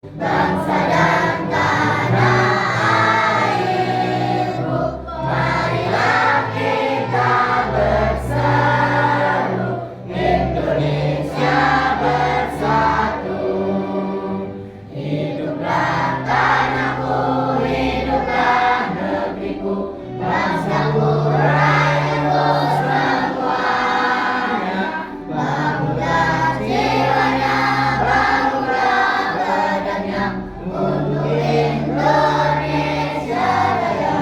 Bangsa dan tanah airku, marilah kita berseru, Indonesia bersatu. Hiduplah tanahku, hiduplah negeriku, bangsaku, rakyatku semuanya. Bangunlah jiwanya, bangunlah badannya, untuk Indonesia Raya.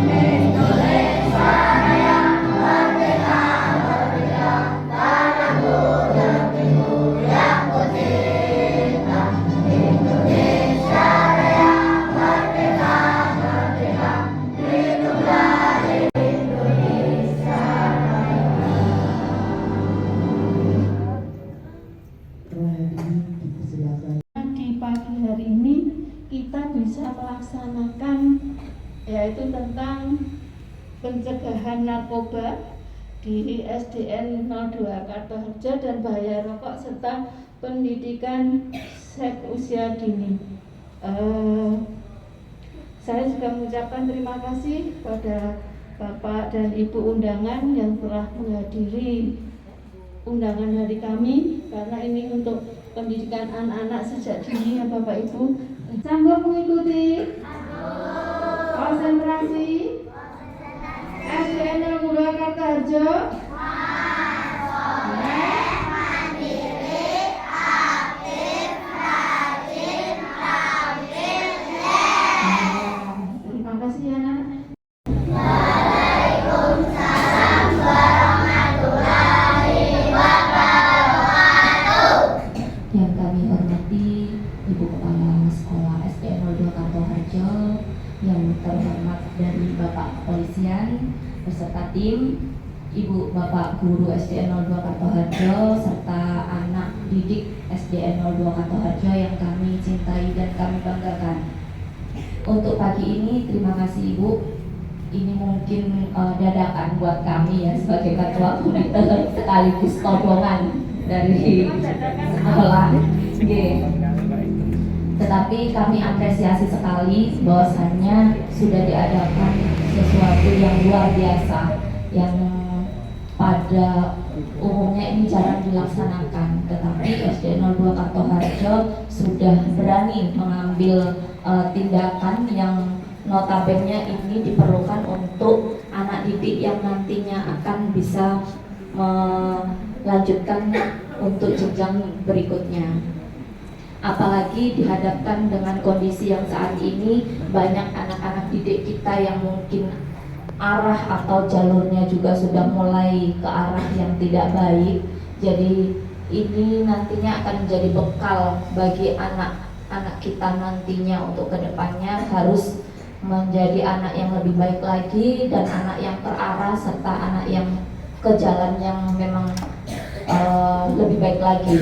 Indonesia Raya, merdeka, merdeka, tanahku, negeriku yang ku cinta. Indonesia Raya, merdeka, merdeka, hiduplah Indonesia Raya. Di pagi hari ini kita bisa melaksanakan yaitu tentang pencegahan narkoba di SDN 02 Kartoharjo dan bahaya rokok serta pendidikan seks usia dini. Saya juga mengucapkan terima kasih kepada Bapak dan Ibu undangan yang telah menghadiri undangan hari kami, karena ini untuk pendidikan anak-anak sejak dini ya Bapak Ibu. Sanggup mengikuti? Konsentrasi? SDN 02 Kartoharjo? Terima kasih ya anak. Yang kami hormati Ibu Kepala Sekolah SDN 02 Kartoharjo, yang terhormat dari Bapak Kepolisian beserta tim, Ibu Bapak Guru SDN 02 Kartoharjo, serta anak didik SDN 02 Kartoharjo yang kami cintai dan kami banggakan. Untuk pagi ini terima kasih Ibu. Ini mungkin dadakan buat kami ya sebagai ketua komite sekaligus todongan dari sekolah. Tetapi kami apresiasi sekali bahwasannya sudah diadakan sesuatu yang luar biasa yang pada umumnya ini jarang dilaksanakan, tetapi SDN 02 Kartoharjo sudah berani mengambil tindakan yang notabene ini diperlukan untuk anak didik yang nantinya akan bisa melanjutkan untuk jenjang berikutnya. Apalagi dihadapkan dengan kondisi yang saat ini banyak anak-anak didik kita yang mungkin arah atau jalurnya juga sudah mulai ke arah yang tidak baik. Jadi ini nantinya akan menjadi bekal bagi anak-anak kita nantinya untuk kedepannya harus menjadi anak yang lebih baik lagi dan anak yang terarah serta anak yang ke jalan yang memang lebih baik lagi.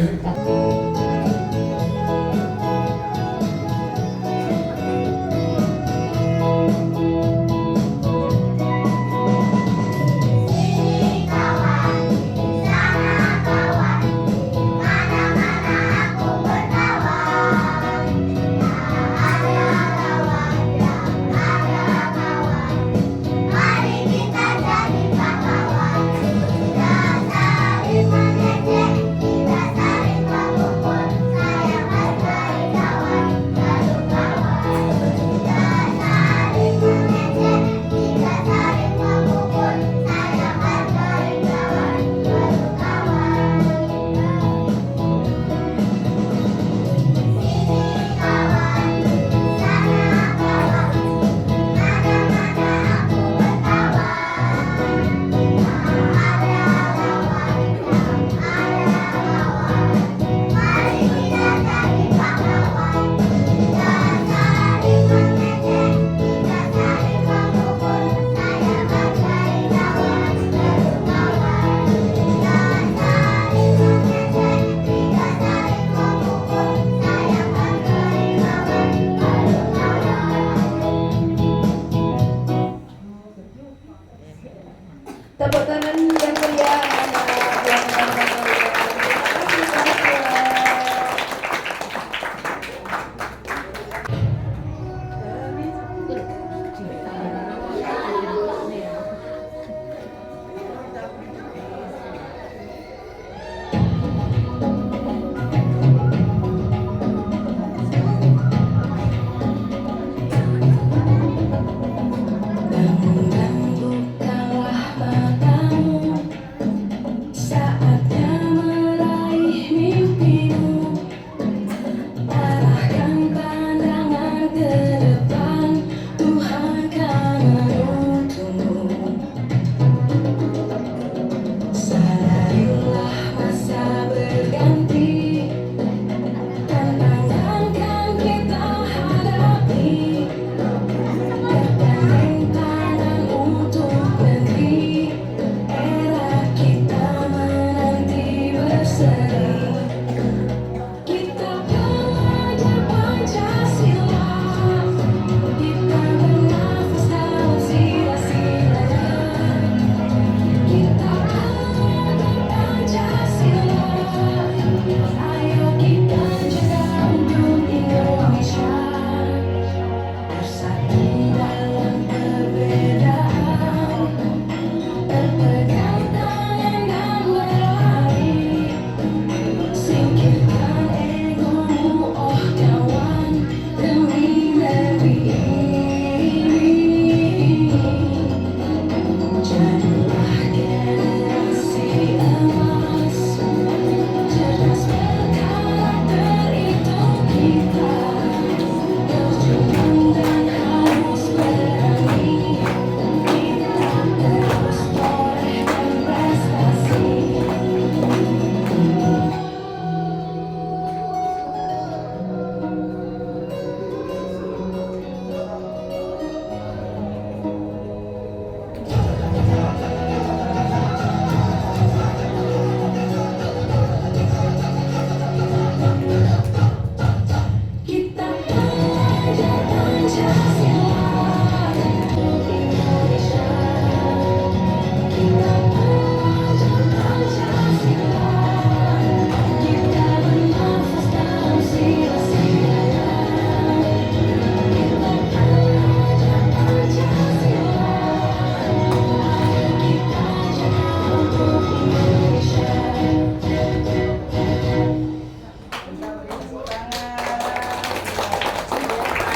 Kita saling mengejek, kita saling memukul.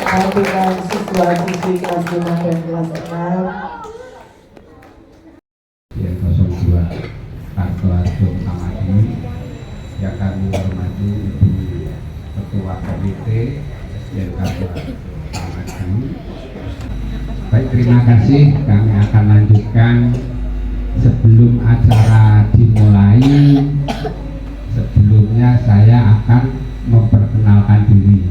dengan siswa-siswi kelas 5 dan kelas 6. Ya 02 Kartoarjo Kamadi yang kami hormati Ibu Ketua Komite SDN Kartoarjo Kamadi. Baik, terima kasih. Kami akan lanjutkan. Sebelum acara dimulai, sebelumnya saya akan memperkenalkan diri.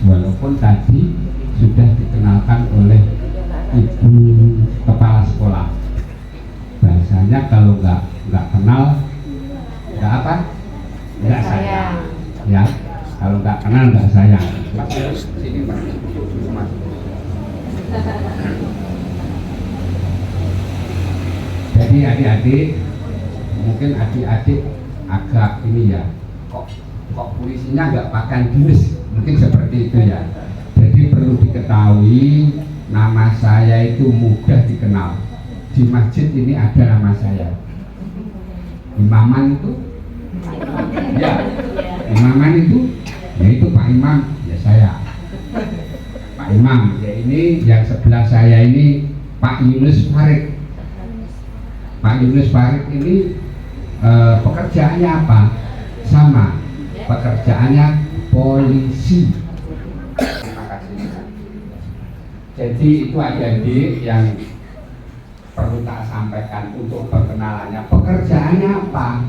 Walaupun tadi sudah dikenalkan oleh Ibu Kepala Sekolah. Bahasanya kalau nggak kenal, nggak apa? Nggak sayang. Ya, kalau nggak kenal nggak sayang. Sini Pak. Jadi adik-adik, mungkin adik-adik agak ini ya, kok polisinya nggak pakai dinas, mungkin seperti itu ya. Jadi perlu diketahui nama saya itu mudah dikenal. Di masjid ini ada nama saya. Imaman itu, ya, imaman itu, yaitu Pak Imam, ya saya. Pak Imam, ya ini yang sebelah saya ini Pak Yunus Farid. Pak Yunus Farid ini pekerjaannya apa? Sama, pekerjaannya polisi. Terima kasih. Jadi itu adik-adik yang perlu tak sampaikan untuk perkenalannya. Pekerjaannya apa?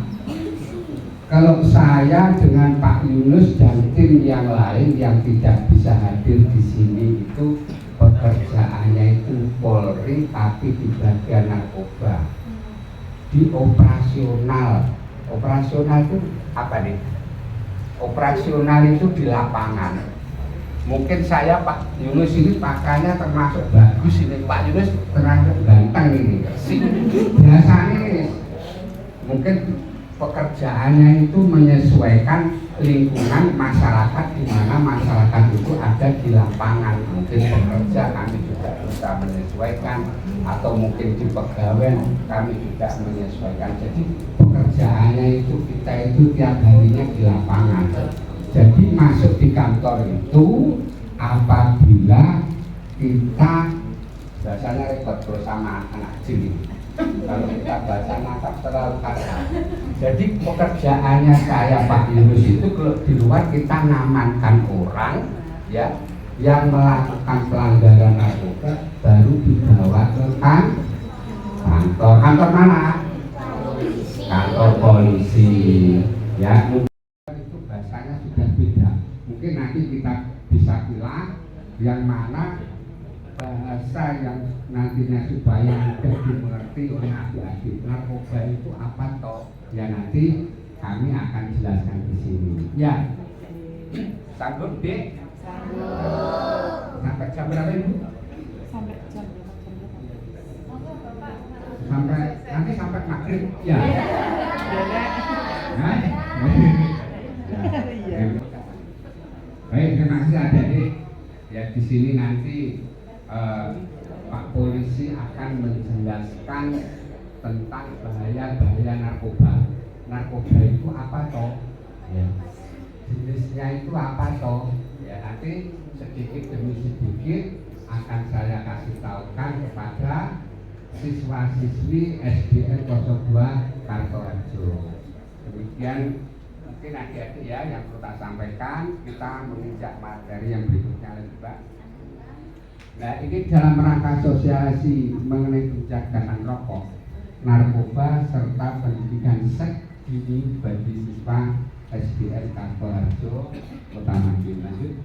Kalau saya dengan Pak Yunus dan tim yang lain yang tidak bisa hadir di sini itu pekerjaannya itu Polri tapi di bagian narkoba. Di operasional itu apa nih? Operasional itu di lapangan. Mungkin saya Pak Yunus ini pakainya termasuk bagus ini. Pak Yunus termasuk ganteng ini. Biasanya mungkin pekerjaannya itu menyesuaikan lingkungan masyarakat, di mana masyarakat itu ada di lapangan. Mungkin pekerja kami juga bisa menyesuaikan, atau mungkin di pegawai kami juga menyesuaikan. Jadi pekerjaannya itu kita itu tiap harinya di lapangan. Jadi masuk di kantor itu apabila kita biasanya repot bersama anak kecil. Kalau kita baca nangkap terlalu kasar. Jadi pekerjaannya saya Pak Yunus itu kalau di luar kita ngamankan orang ya yang melakukan pelanggaran narkoba baru dibawa ke kantor. Kantor mana? Kantor polisi. Ya, itu bahasanya sudah beda. Mungkin nanti kita bisa pilih yang mana bahasa yang nantinya supaya mudah dimengerti oleh adik-adik. Narkoba itu apa toh? Ya nanti kami akan jelaskan di sini. Ya, sanggup Dek? Sanggup. Sampai jam berapa Ibu? Sampai jam Nanti sampai maghrib. Ya. Nah. Baik, terima kasih adik-adik. Ya di sini nanti Pak Polisi akan menjelaskan tentang bahaya-bahaya narkoba. Narkoba itu apa toh? Ya. Jenisnya itu apa toh? Ya nanti sedikit demi sedikit akan saya kasih tahukan kepada siswa-siswi SDN 02 Kartoarjo. Demikian mungkin adik-adik ya yang perlu saya sampaikan. Kita menginjak materi yang berikutnya lagi Pak. Nah ini dalam rangka sosialisasi mengenai pencegahan rokok, narkoba serta pendidikan seks dini bagi siswa SDN Kartoarjo Kota Madiun. Lanjut.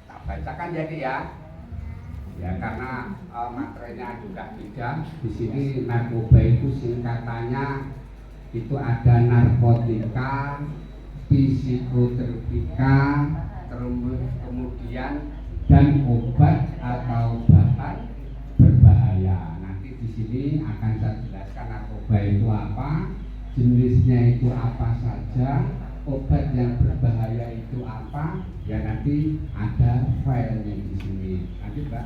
Tak bacakan jadi ya. Ya karena materinya juga beda. Di sini narkoba itu singkatannya itu ada narkotika, psikotropika, kemudian dan obat atau bahan berbahaya. Nanti di sini akan saya jelaskan narkoba itu apa, jenisnya itu apa saja, obat yang berbahaya itu apa. Ya nanti ada filenya di sini. Lanjut Mbak.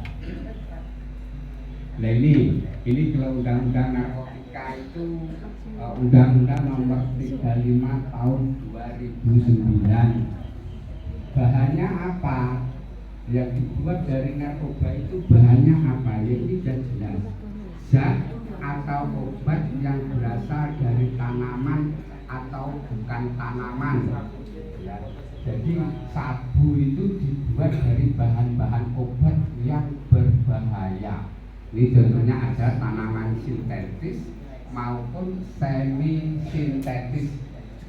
Nah ini kalau undang-undang narkotika itu undang-undang nomor 35 tahun 2009. Bahannya apa? Yang dibuat dari narkoba itu bahannya apa? Ya ini sudah jelas. Zat atau obat yang berasal dari tanaman atau bukan tanaman. Ya. Jadi sabu itu dibuat dari bahan-bahan obat yang berbahaya. Ini contohnya ada tanaman sintetis maupun semi sintetis.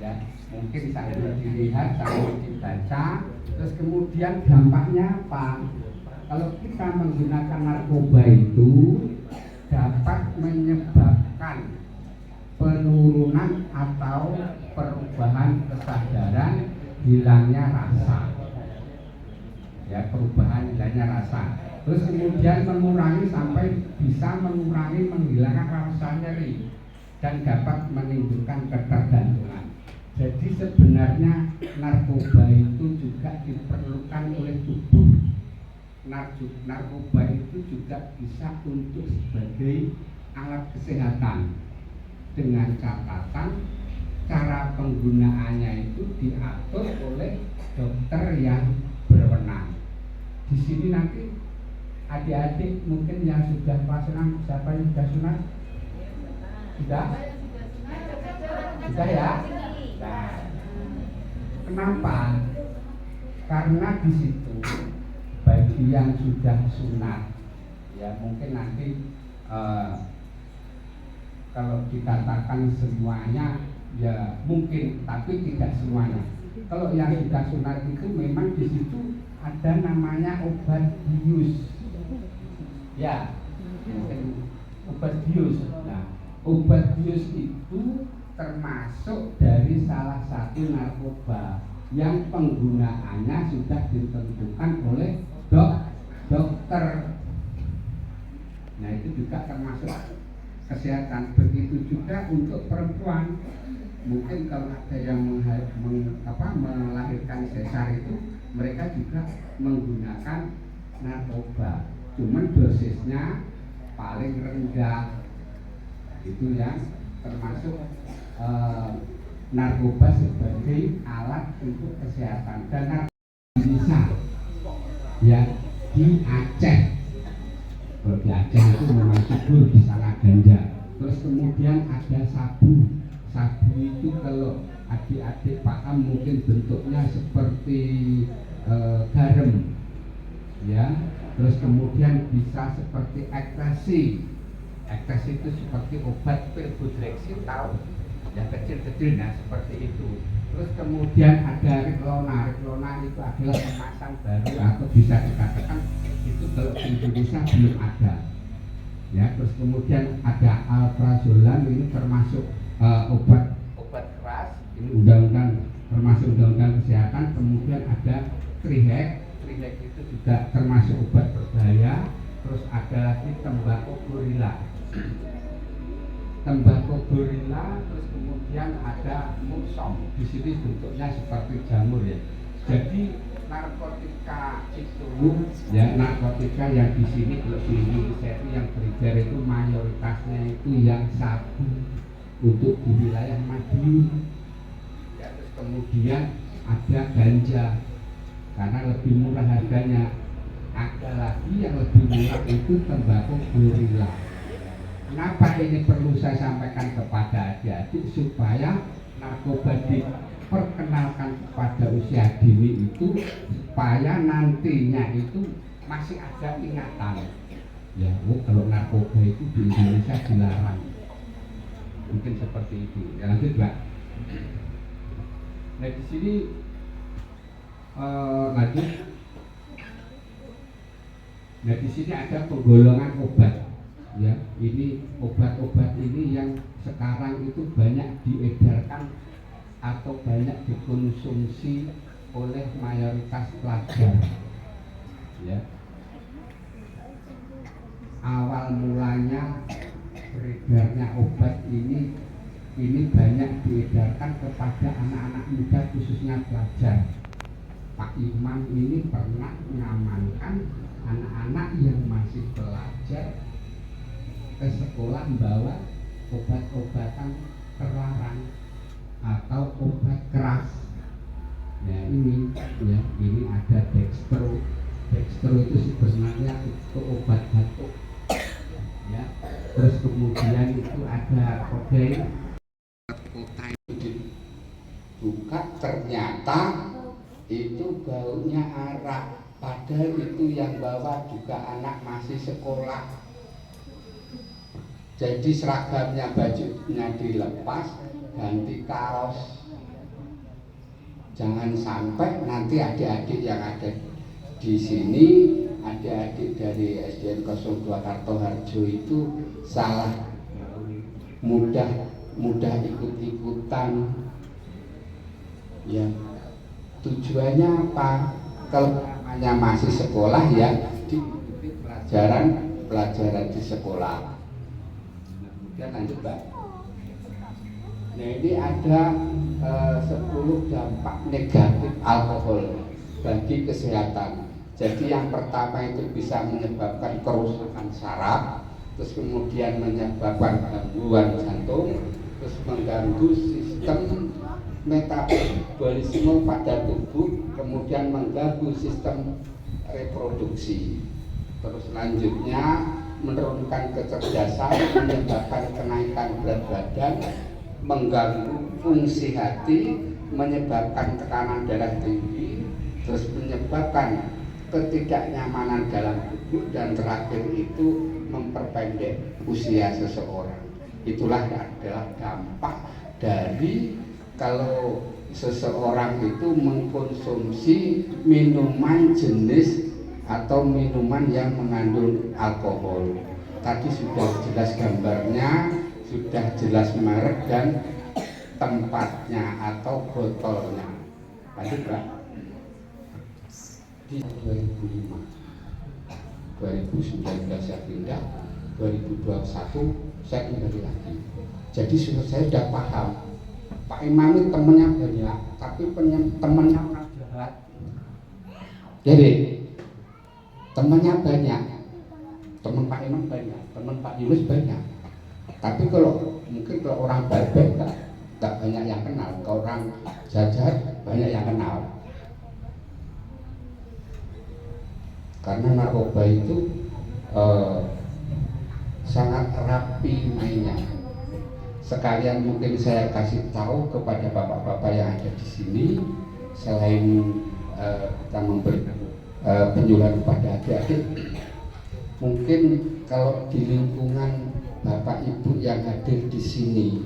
Ya, mungkin sambil dilihat, sambil dibaca, terus kemudian dampaknya apa? Kalau kita menggunakan narkoba itu dapat menyebabkan penurunan atau perubahan kesadaran, hilangnya rasa. Ya, perubahan hilangnya rasa. Terus kemudian mengurangi sampai bisa mengurangi menghilangkan rasa nyeri dan dapat menimbulkan ketergantungan. Jadi sebenarnya narkoba itu juga diperlukan oleh tubuh. Narkoba itu juga bisa untuk sebagai alat kesehatan dengan catatan cara penggunaannya itu diatur oleh dokter yang berwenang. Di sini nanti adik-adik mungkin yang sudah kelas 6, siapa yang sudah sunat? Sudah? Sudah ya? Nah, kenapa? Karena di situ bagi yang sudah sunat, ya mungkin nanti kalau dikatakan semuanya, ya mungkin, tapi tidak semuanya. Kalau yang sudah sunat itu memang di situ ada namanya obat bius. Ya, obat bius. Nah, obat bius itu termasuk dari salah satu narkoba yang penggunaannya sudah ditentukan oleh dokter. Nah, itu juga termasuk kesehatan. Begitu juga untuk perempuan. Mungkin kalau ada yang melahirkan sesar itu, mereka juga menggunakan narkoba. Cuman dosisnya paling rendah. Itu yang termasuk narkoba sebagai alat untuk kesehatan. Dan narkoba bisa ya di Aceh. Kalau di Aceh itu memang subur, di sana ganja. Terus kemudian ada sabu. Sabu itu kalau adik-adik paham mungkin bentuknya seperti garam, ya. Terus kemudian bisa seperti ekstasi. Ekstasi itu seperti obat pil-budreksin, tahu? Ya kecil-kecil, nah seperti itu. Terus kemudian ada Riklona. Riklona itu adalah kemasan baru atau bisa dikatakan itu kalau di Indonesia belum ada. Ya, terus kemudian ada alprazolam, ini termasuk obat keras, ini undang-undang termasuk undang-undang kesehatan. Kemudian ada trihek itu juga termasuk obat berbahaya. Terus ada lagi tembakau gorila, terus kemudian ada musong. Di sini bentuknya seperti jamur ya. Jadi narkotika itu ya, narkotika yang di sini kalau di Indonesia itu yang beredar itu mayoritasnya itu yang sabu untuk di wilayah Madiun. Ya, terus kemudian ada ganja karena lebih murah harganya. Ada lagi yang lebih murah itu tembakau gorila. Kenapa ini perlu saya sampaikan kepada adik-adik supaya narkoba diperkenalkan kepada usia dini itu supaya nantinya itu masih ada ingatan. Ya, kalau narkoba itu di Indonesia dilarang. Mungkin seperti itu. Ya, lanjut, Mbak. Nah, di sini lanjut. Nah, di sini ada penggolongan obat. Ya, ini obat-obat ini yang sekarang itu banyak diedarkan atau banyak dikonsumsi oleh mayoritas pelajar. Ya. Awal mulanya beredarnya obat ini banyak diedarkan kepada anak-anak muda khususnya pelajar. Pak Imam ini pernah mengamankan anak-anak yang masih belajar ke sekolah membawa obat-obatan terlarang atau obat keras. Ya ini ada dextro. Dextro itu sebenarnya itu obat batuk. Ya, terus kemudian itu ada kodein. Kota itu dibuka, ternyata itu baunya arak. Padahal itu yang bawa juga anak masih sekolah. Jadi seragamnya, bajunya dilepas, ganti kaos. Jangan sampai nanti adik-adik yang ada di sini, adik-adik dari SDN 02 Kartoharjo itu salah, mudah ikut-ikutan. Ya, tujuannya apa? Kalau namanya masih sekolah ya diikuti pelajaran di sekolah. Kemudian lanjut, Mbak. Nah, ini ada 10 dampak negatif alkohol bagi kesehatan. Jadi yang pertama itu bisa menyebabkan kerusakan saraf, terus kemudian menyebabkan gangguan jantung, terus mengganggu sistem metabolisme pada tubuh, kemudian mengganggu sistem reproduksi. Terus selanjutnya menurunkan kecerdasan, menyebabkan kenaikan berat badan, mengganggu fungsi hati, menyebabkan tekanan darah tinggi, terus menyebabkan ketidaknyamanan dalam tubuh, dan terakhir itu memperpendek usia seseorang. Itulah adalah dampak dari kalau seseorang itu mengkonsumsi minuman jenis atau minuman yang mengandung alkohol. Tadi sudah jelas gambarnya, sudah jelas merek dan tempatnya atau botolnya. Lanjut, Pak. Di 2005, 2019 saya pindah, 2021 saya kembali lagi. Jadi saya sudah paham. Pak Imam itu temennya banyak, tapi temennya orang jahat. Jadi temennya banyak, teman Pak Imam banyak, teman Pak Yunus banyak. Tapi kalau mungkin kalau orang baik-baik tak banyak yang kenal, kalau orang jahat banyak yang kenal. Karena narkoba itu sangat rapi mainnya. Sekalian mungkin saya kasih tahu kepada bapak-bapak yang ada di sini, selain kita memberi penyuluhan kepada adik-adik, mungkin kalau di lingkungan bapak ibu yang hadir di sini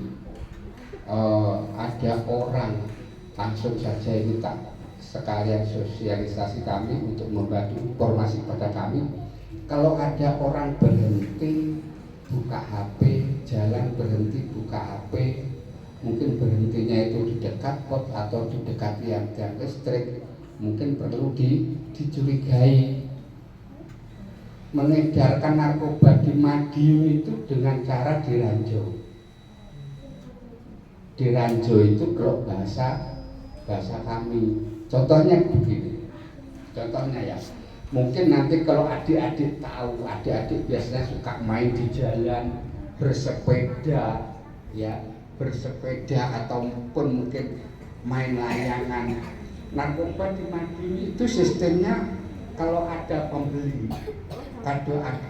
ada orang, langsung saja ini tak sekalian sosialisasi kami untuk membantu informasi pada kami. Kalau ada orang berhenti buka HP, jalan berhenti buka HP, mungkin berhentinya itu di dekat pot atau di dekat tiang listrik, mungkin perlu dicurigai. Mengedarkan narkoba di Madiun itu dengan cara diranjau. Diranjau itu kalau bahasa kami. Contohnya begini. Contohnya ya. Mungkin nanti kalau adik-adik tahu, adik-adik biasanya suka main di jalan, bersepeda, ya, bersepeda ataupun mungkin main layangan. Narkoba di Madiun itu sistemnya kalau ada pembeli,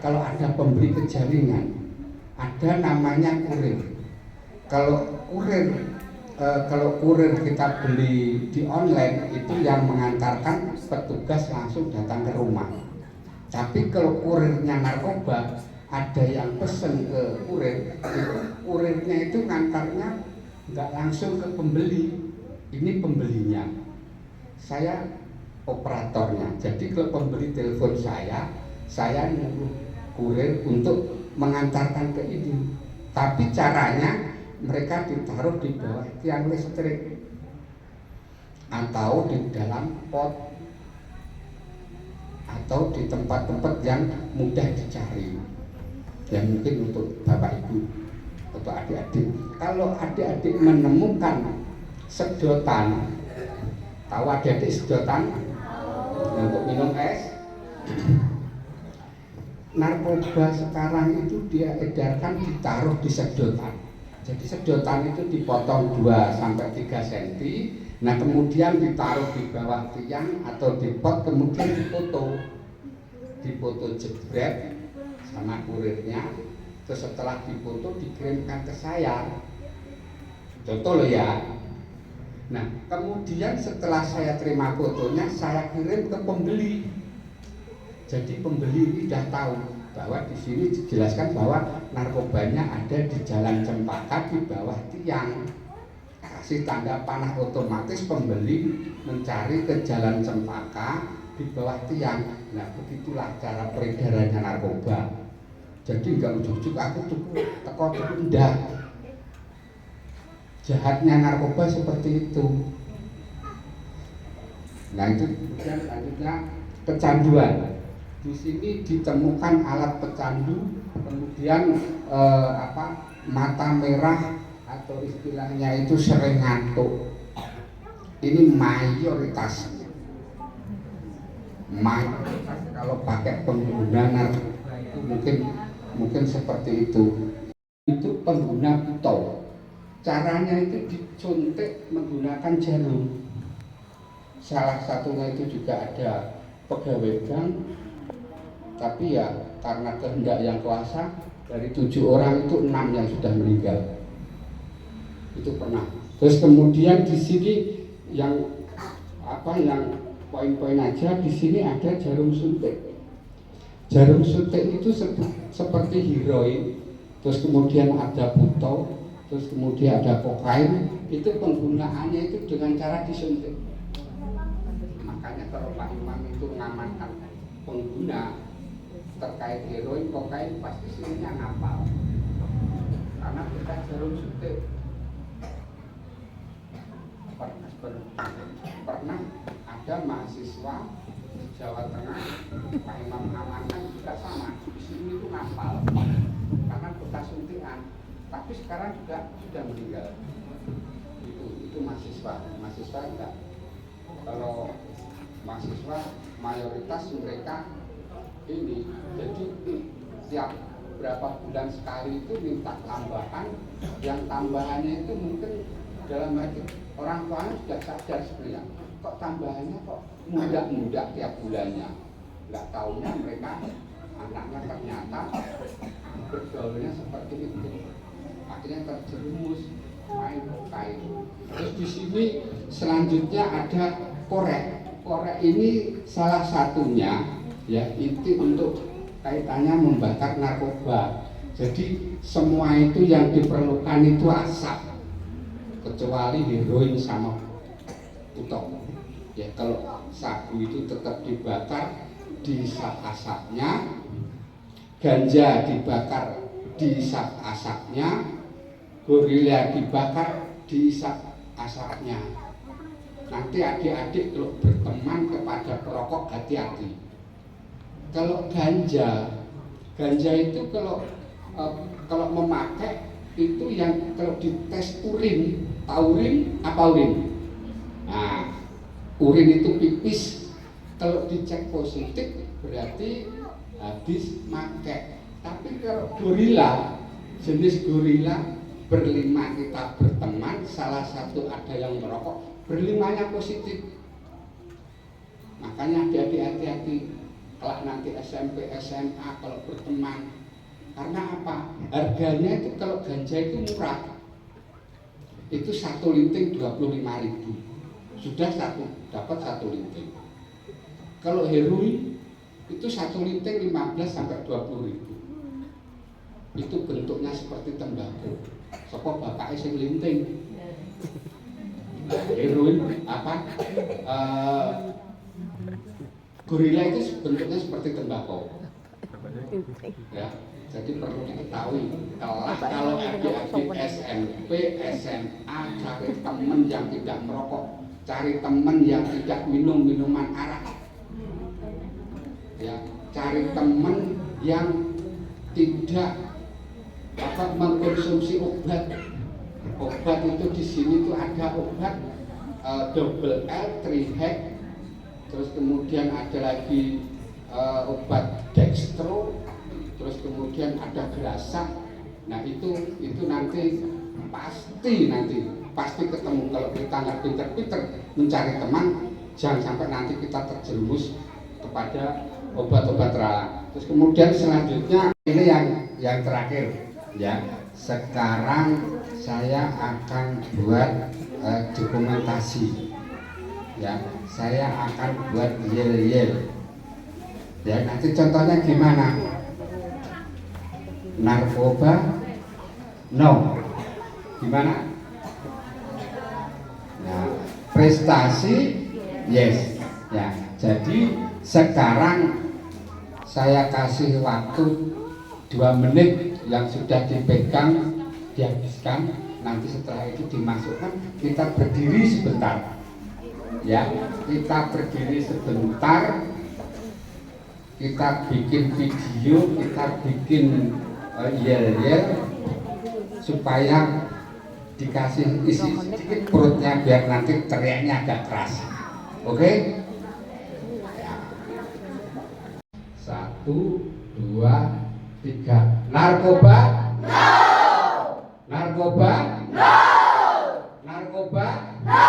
kalau ada pembeli kejaringan, ada namanya kurir. Kalau kurir kita beli di online itu yang mengantarkan petugas langsung datang ke rumah. Tapi kalau kurirnya narkoba, ada yang pesen ke kurir, kurirnya itu ngantarnya nggak langsung ke pembeli. Ini pembelinya, saya operatornya. Jadi kalau pembeli telepon saya nyuruh kurir untuk mengantarkan ke ini. Tapi caranya mereka ditaruh di bawah tiang listrik atau di dalam pot atau di tempat-tempat yang mudah dicari, yang mungkin untuk bapak ibu atau adik-adik. Kalau adik-adik menemukan sedotan, tahu adik-adik sedotan untuk minum es? narkoba sekarang itu dia edarkan ditaruh di sedotan. Jadi sedotan itu dipotong 2 sampai 3 cm. Nah kemudian ditaruh di bawah tiang atau di pot, kemudian difoto jebret sama kurirnya. Terus setelah difoto dikirimkan ke saya. Contoh loh ya. Nah kemudian setelah saya terima fotonya, saya kirim ke pembeli. Jadi pembeli ini sudah tahu bahwa di sini dijelaskan bahwa narkobanya ada di Jalan Cempaka di bawah tiang. Kasih tanda panah, otomatis pembeli mencari ke Jalan Cempaka di bawah tiang. Nah begitulah cara peredarannya narkoba. Jadi enggak ujuk-ujuk aku teko ndak. Jahatnya narkoba seperti itu. Nah itu kemudian selanjutnya kecanduan. Di sini ditemukan alat pecandu, kemudian mata merah atau istilahnya itu sering ngantuk. Ini mayoritasnya. Mayoritas kalau pakai pengguna narkoba itu mungkin seperti itu. Itu pengguna pitol. Caranya itu dicontek menggunakan jarum. Salah satunya itu juga ada pegawai bank. Tapi ya karena kehendak yang kuasa, dari 7 orang itu 6 yang sudah meninggal. Itu pernah. Terus kemudian di sini yang poin-poin aja, di sini ada jarum suntik. Jarum suntik itu seperti heroin. Terus kemudian ada buto, terus kemudian ada kokain. Itu penggunaannya itu dengan cara disuntik. Makanya kalau Pak Imam itu mengamankan pengguna terkait heroin, kokain, pasti semuanya ngapal karena kita jarum suntik. Pernah ada mahasiswa di Jawa Tengah, Pak Imam mengamankan juga sama, di sini itu ngapal karena bekas suntikan, tapi sekarang juga sudah meninggal. Itu mahasiswa enggak. Kalau mahasiswa mayoritas mereka ini, jadi tiap berapa bulan sekali itu minta tambahan, yang tambahannya itu mungkin dalam arti orang tuanya sudah sadar sebenarnya, kok tambahannya kok muda tiap bulannya, nggak taunya mereka anaknya ternyata bergaulnya seperti itu, akhirnya terjerumus main kokain. Terus di sini selanjutnya ada korek ini salah satunya. Ya, itu untuk kaitannya membakar narkoba. Jadi semua itu yang diperlukan itu asap, kecuali heroin sama putok. Ya, kalau sabu itu tetap dibakar, diisap asapnya, ganja dibakar, diisap asapnya, gorila dibakar, diisap asapnya. Nanti adik-adik kalau berteman kepada perokok, hati-hati. Kalau ganja itu kalau memakai itu yang kalau dites urin, apa urin? Nah, urin itu pipis, kalau dicek positif berarti habis makai. Tapi kalau gorila, jenis gorila berlima kita berteman, salah satu ada yang merokok, berlimanya positif. Makanya hati-hati kalau nanti SMP, SMA kalau berteman. Karena apa? Harganya itu kalau ganja itu murah. Itu 1 linting 25.000. Sudah dapat 1 linting. Kalau heroin itu 1 linting 15 sampai 20.000. Itu bentuknya seperti tembakau. Sapa bapaknya sing linting. Nah, heroin gorila itu bentuknya seperti tembakau. Ya, jadi perlu diketahui kalau adik-adik SMP, SMA cari teman yang tidak merokok, cari teman yang tidak minum minuman arak, ya, cari teman yang tidak mengkonsumsi obat. Obat itu di sini tuh ada obat double L, trihex. Terus kemudian ada lagi obat dextro, terus kemudian ada gerasak. Nah itu nanti pasti ketemu. Kalau kita nggak pinter-pinter mencari teman, jangan sampai nanti kita terjerumus kepada obat-obat terlarang. Terus kemudian selanjutnya ini yang terakhir ya. Sekarang saya akan buat dokumentasi ya. Saya akan buat yel-yel ya. Nanti contohnya gimana? Narkoba no, gimana? Nah, prestasi yes ya. Jadi sekarang saya kasih waktu 2 menit, yang sudah dipegang dihabiskan. Nanti setelah itu dimasukkan, kita berdiri sebentar ya. Kita berdiri sebentar, kita bikin video, kita bikin yel-yel supaya dikasih isi sedikit perutnya biar nanti teriaknya agak keras. Oke? Ya. 1, 2, 3. Narkoba? No. Narkoba? No. Narkoba? No.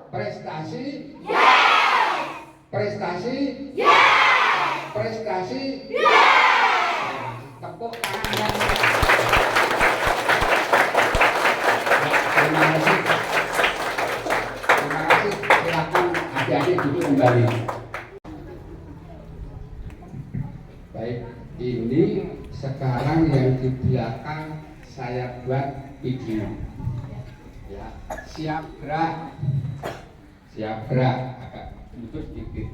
Prestasi? Yes. Prestasi? Yes. Prestasi? Yes. Tepuk tangan. Terima kasih. Terima kasih. Silakan adik-adik duduk kembali. Baik, ini sekarang yang di belakang saya buat video. Ya, siap gerak. Siap gerak. Agak mundur sedikit.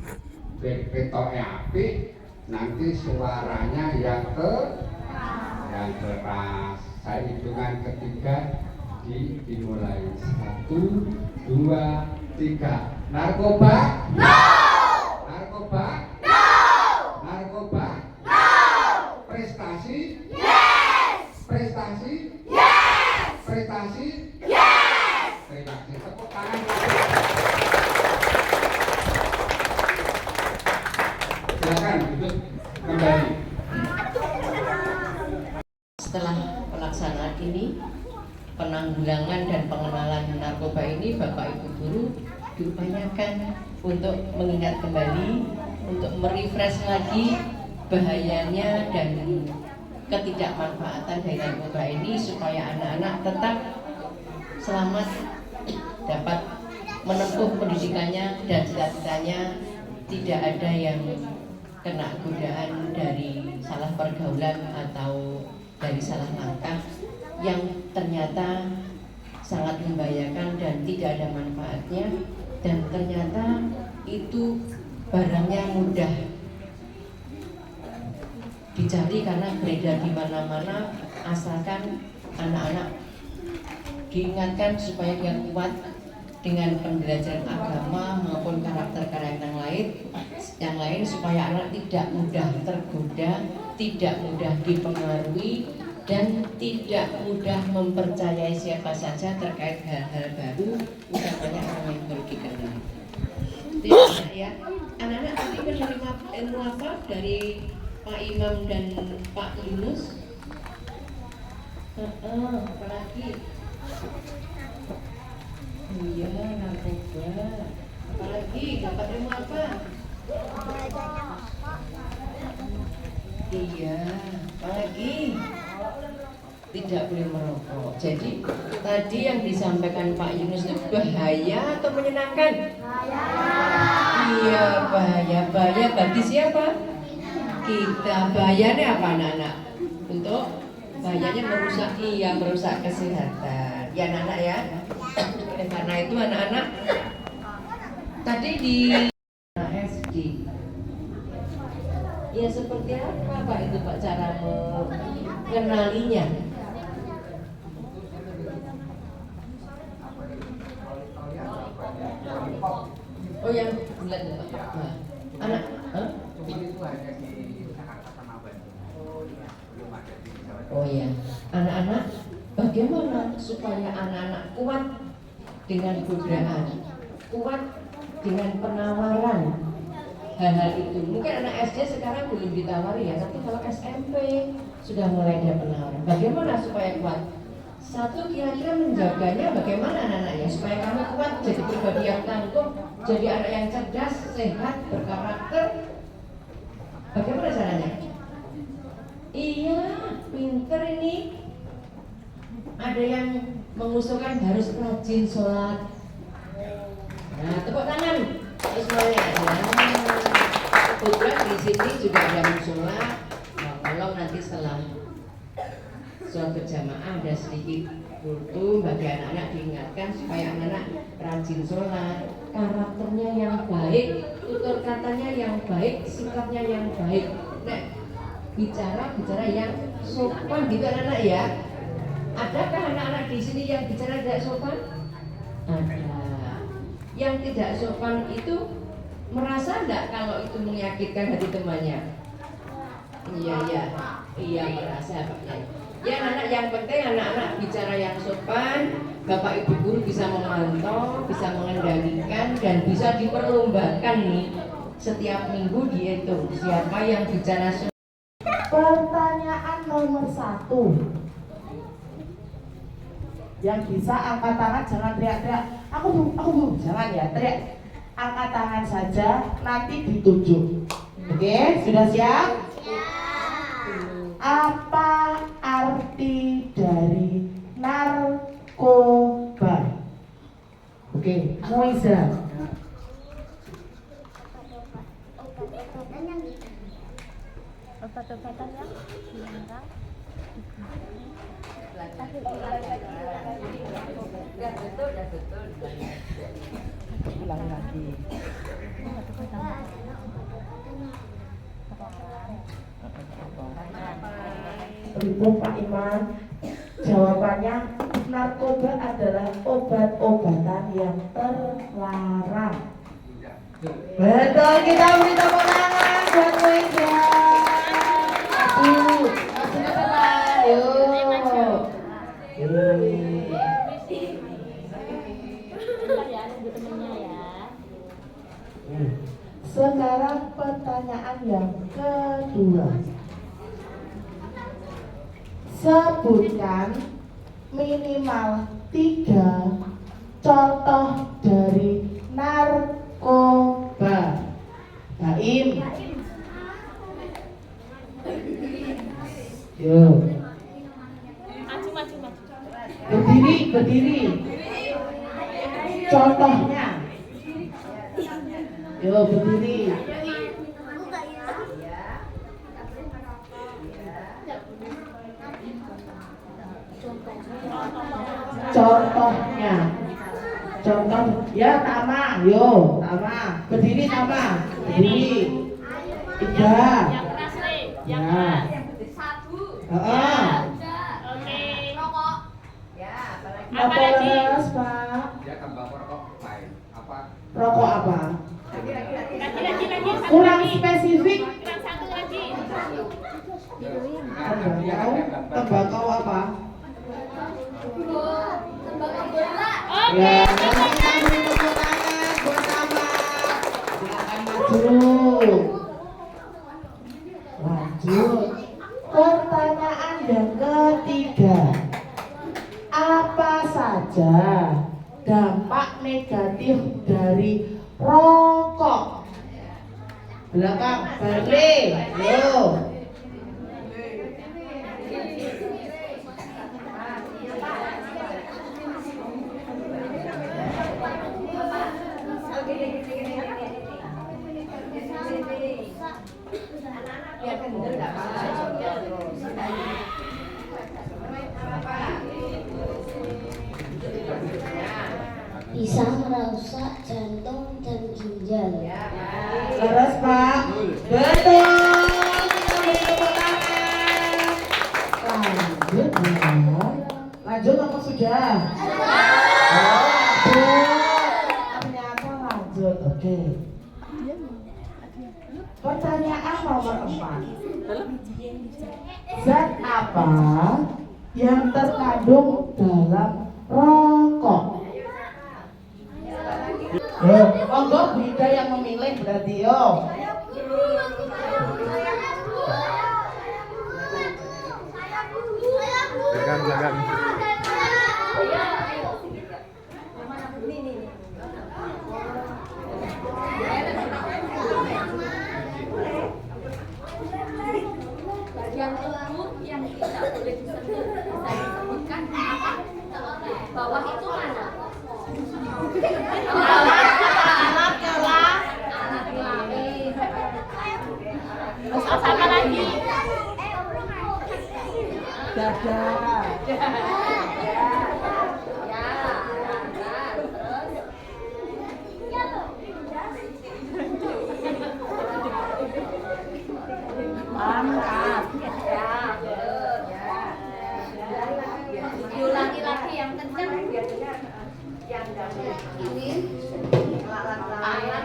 Biar ketoknya api, nanti suaranya yang keras. Saya hitungan ketiga. Dimulai 1, 2, 3. Narkoba? No. Narkoba? No. Narkoba? No. Prestasi? Yes. Prestasi? Yes. Prestasi? Yes. Terima kasih. Tepuk tangan. Silakan duduk kembali. Setelah pelaksanaan ini, penanggulangan dan pengenalan narkoba ini, Bapak Ibu guru diupayakan untuk mengingat kembali, untuk merefresh lagi bahayanya dan ketidakmanfaatan dari narkoba ini, supaya anak-anak tetap selamat, dapat menempuh pendidikannya dan cita-citanya, tidak ada yang kena godaan dari salah pergaulan atau dari salah langkah yang ternyata sangat membahayakan dan tidak ada manfaatnya, dan ternyata itu barangnya mudah dicari karena beredar di mana-mana, asalkan anak-anak diingatkan supaya dia kuat dengan pembelajaran agama maupun karakter-karakter yang lain supaya anak tidak mudah tergoda, tidak mudah dipengaruhi, dan tidak mudah mempercayai siapa saja terkait hal-hal baru, utamanya orang yang baru dikenal. Ya, anak-anak tadi menerima ilmu apa dari Pak Imam dan Pak Yunus? Apalagi? Iya, narkoba. Apalagi dapat ilmu apa? Iya, apalagi? Tidak boleh merokok. Jadi tadi yang disampaikan Pak Yunus itu bahaya atau menyenangkan? Bahaya. Iya, bahaya. Bahaya bagi siapa? Kita. Bahayanya apa anak-anak? Untuk bahayanya merusak kesehatan. Ya anak-anak ya. Karena itu anak-anak tadi di SD. Ya seperti apa Pak itu Pak cara mengenalinya? Oh yang bulan anak, oh ya, anak-anak bagaimana supaya anak-anak kuat dengan godaan, kuat dengan penawaran, hal-hal itu. Mungkin anak SD sekarang belum ditawari ya, tapi kalau SMP sudah mulai ada penawaran. Bagaimana supaya kuat? Satu, kira-kira menjaganya bagaimana anak-anaknya supaya kamu kuat, jadi pribadi yang tangguh, jadi anak yang cerdas, sehat, berkarakter. Bagaimana caranya? Iya, pinter ini. Ada yang mengusulkan harus rajin sholat. Nah, tepuk tangan semuanya. Nah, kebetulan di sini juga ada musola. Nah, tolong nanti setelah sholat berjamaah ada sedikit kultum bagi anak-anak diingatkan supaya anak-anak rajin sholat, karakternya yang baik, tutur katanya yang baik, sikapnya yang baik. Nah, bicara yang sopan gitu anak-anak ya. Adakah anak-anak di sini yang bicara tidak sopan? Ada. Yang tidak sopan itu merasa enggak kalau itu menyakitkan hati temannya? Iya merasa Pak Yai. Ya anak, yang penting anak-anak bicara yang sopan, Bapak Ibu guru bisa memantau, bisa mengendalikan dan bisa diperlombakan nih. Setiap minggu dihitung siapa yang bicara sopan. Pertanyaan nomor 1. Yang bisa angkat tangan, jangan teriak-teriak. Aku jangan ya teriak. Angkat tangan saja, nanti ditunjuk. Oke, sudah siap? Apa arti dari narkoba? Oke, Moiza. Obat-obatan yang dilarang Ulang lagi. Ibu Pak Iman, jawabannya narkoba adalah obat-obatan yang terlarang. Betul, kita beri tepuk tangan buat Moiza. Sekarang pertanyaan yang kedua. Sebutkan minimal 3 contoh dari narkoba. Baim. Yo. Berdiri. Contohnya. Yo, berdiri. Contoh ya, Tama. Yo, Tama. Berdiri, Tama. Berdiri. 3. yang keras nih, yang Ya. keras. Oke. Rokok. Apa lagi? Pak. Ya tambah rokok lain. Apa? Rokok apa? Lagi. Kurang spesifik. Kurang satu lagi. Tembakau apa? Tembakau bola. Ya, nanti kita beri tepuk tangan buat Tama. Silakan maju. Lanjut. Pertanyaan yang ketiga. Apa saja dampak negatif dari rokok? Belakang, balik. Yo. Bisa merusak jantung dan ginjal. Terus Pak. Betul. Kita beri tepuk tangan. Lanjut ya. Lanjut apa sudah? Lanjut. Ternyata lanjut. Oke. Pertanyaan nomor 4. Zat apa yang terkandung dalam rokok? Monggo Bu Ida yang memilih berarti yo.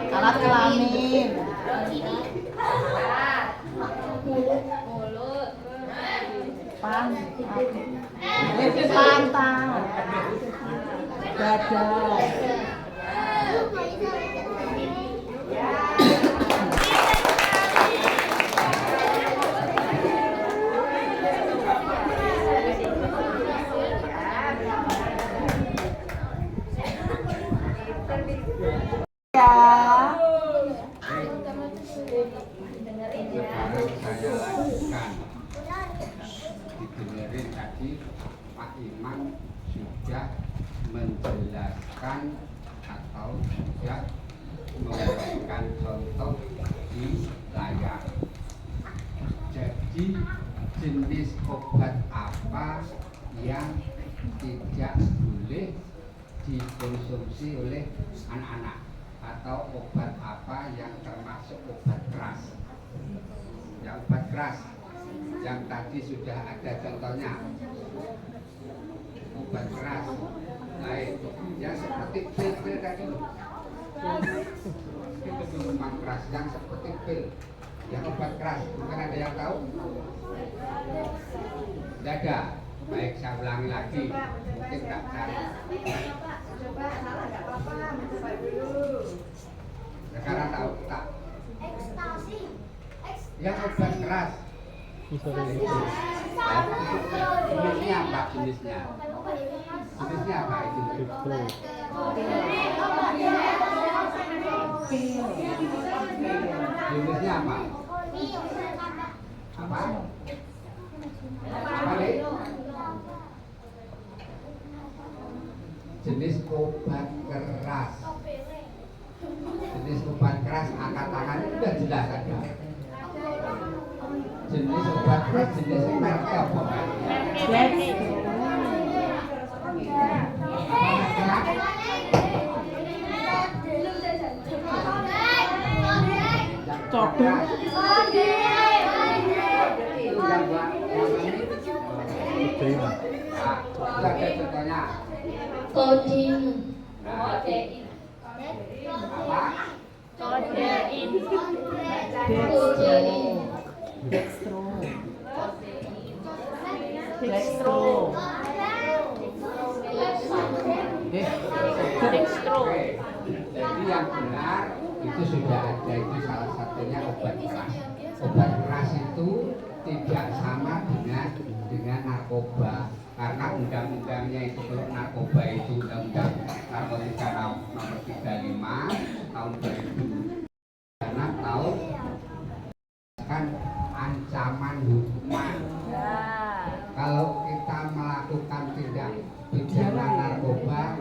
Alat kelamin. Mulut. Pantat. Dada. Sekarang saya lanjutkan. Didengerin tadi Pak Iman sudah menjelaskan atau sudah memberikan contoh di layar. Jadi jenis obat apa yang tidak boleh dikonsumsi oleh anak-anak, atau obat apa yang termasuk obat keras. Ya, obat keras yang tadi sudah ada contohnya, obat keras lain yang seperti pil tadi, itu minuman keras yang seperti pil, yang obat keras. Bukan ada yang tahu? Tidak ada. Baik, saya ulangi lagi, mungkin tak cari. Sekarang tahu tak? Yang obat keras. Jenisnya apa? Jenisnya apa itu? Jenisnya apa? Apa? Apa nih? Jenis obat keras. Jenis obat keras angkat tangan sudah jelas ada. Jenis obat keras jenisnya merek apa? Coklat. Ada contohnya. Kodein. Apa? Kodein. Kodein. Dextro. Dextro. Oke. Jadi yang benar itu sudah ada, itu salah satunya obat keras. Obat keras itu tidak sama dengan narkoba, karena undang-undangnya itu, kalau narkoba itu undang-undang narkotika nomor 35 tahun 2000, karena tahun kan ancaman hukuman. Kalau kita melakukan tindak pidana narkoba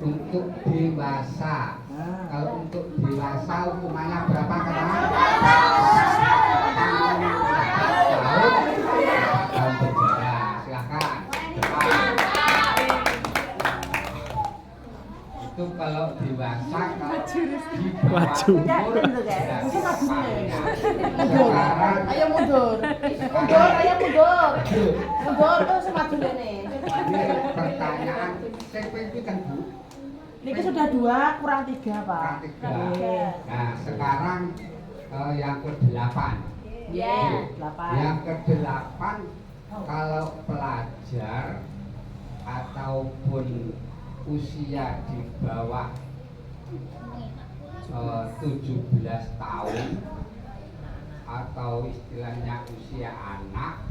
untuk dewasa, kalau untuk dewasa hukumannya berapa kena? Tahun penjara. Silakan. Itu kalau dewasa, kalau di bawah umur berarti pahalnya. Sekarang Ayo mundur. Mundur, ayo mundur. Mundur terus maju dene. ini pertanyaan itu kan Bu. Ini sudah 2 kurang 3, Pak. Kurang 3. Nah, sekarang yang ke-8. Ya, 8. Yang ke-8, kalau pelajar ataupun usia di bawah 17 tahun atau istilahnya usia anak,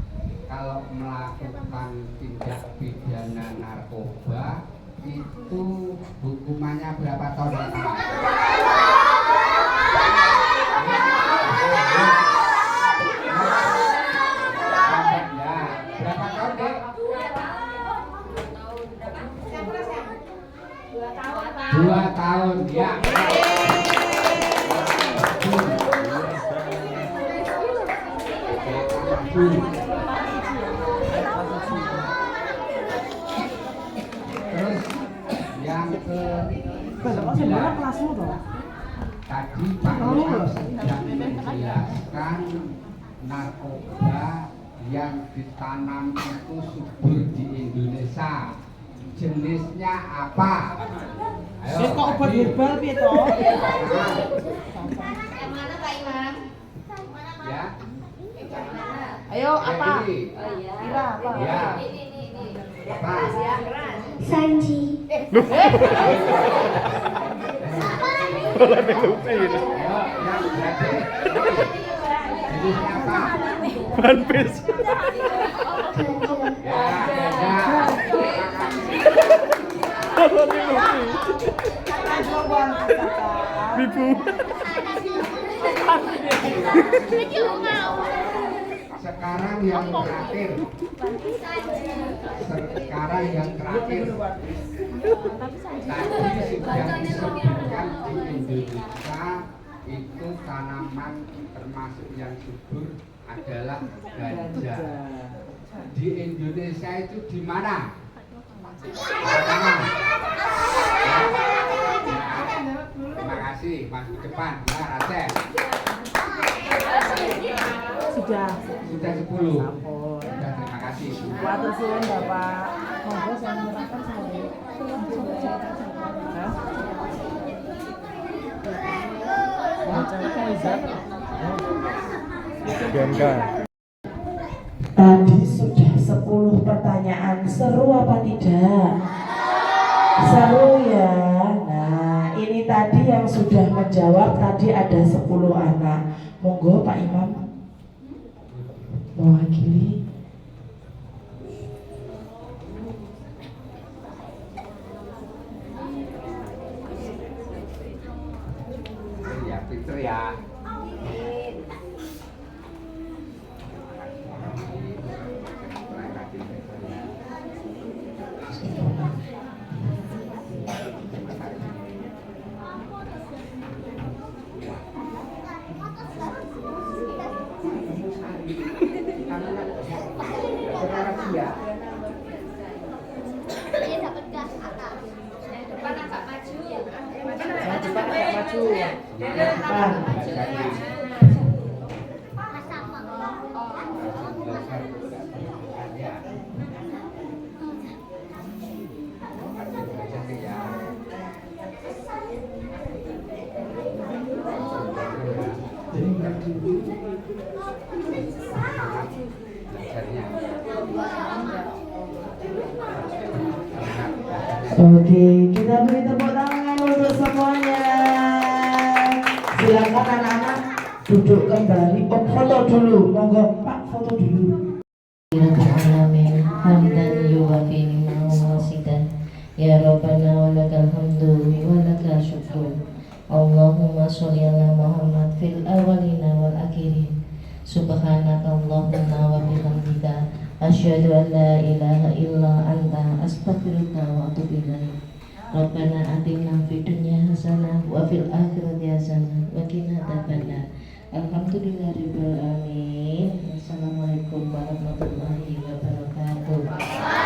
kalau melakukan tindak pidana narkoba itu hukumannya berapa tahun? Ya, berapa tahun, Dek? 2 tahun, ya. Terus yang ke tadi Pak Imam sedang menjelaskan narkoba yang ditanam itu subur di Indonesia. jenisnya apa? Ayo. Wis kok obat herbal piye to? Yang mana Pak Imam? Ya. Ayo apa? Ini. Kira apa? Ya. Ini. Apa? Sanji. Ayo, yang berarti jenisnya apa? Sekarang yang terakhir. Tadi sudah disebutkan di Indonesia itu tanaman termasuk yang subur adalah ganja. Di Indonesia itu di mana? Terima kasih, Mas di depan. Ya, Aceh. Sudah. Sudah 10. Sudah, terima kasih. Watur suwun Bapak. Monggo saya menyerahkan saya. Tadi sudah 10 pertanyaan, seru apa tidak? Seru ya. Nah, ini tadi yang sudah menjawab tadi ada 10 anak. Monggo Pak Imam mewakili. Ya, pinter ya. Oke, kita beri tepuk tangan untuk semuanya. Silakan anak-anak duduk kembali. Oh, foto dulu, monggo Pak, foto dulu. Alamin hamdan yuwafi ni'mahu wasidan ya rabbana wa lakal hamdu wa lakal syukru Allahumma sholli ala Muhammad fil awwalina wal akhirin subhanaka Allahumma wa bihamdika asyhadu an la ilaha illa anta astaghfiruka wa atubu ilaik Rabbana atina fid dunya hasanah wa fil akhirati hasanah wa qina adzabannar Alhamdulillahirabbil alamin. Assalamualaikum warahmatullahi wabarakatuh.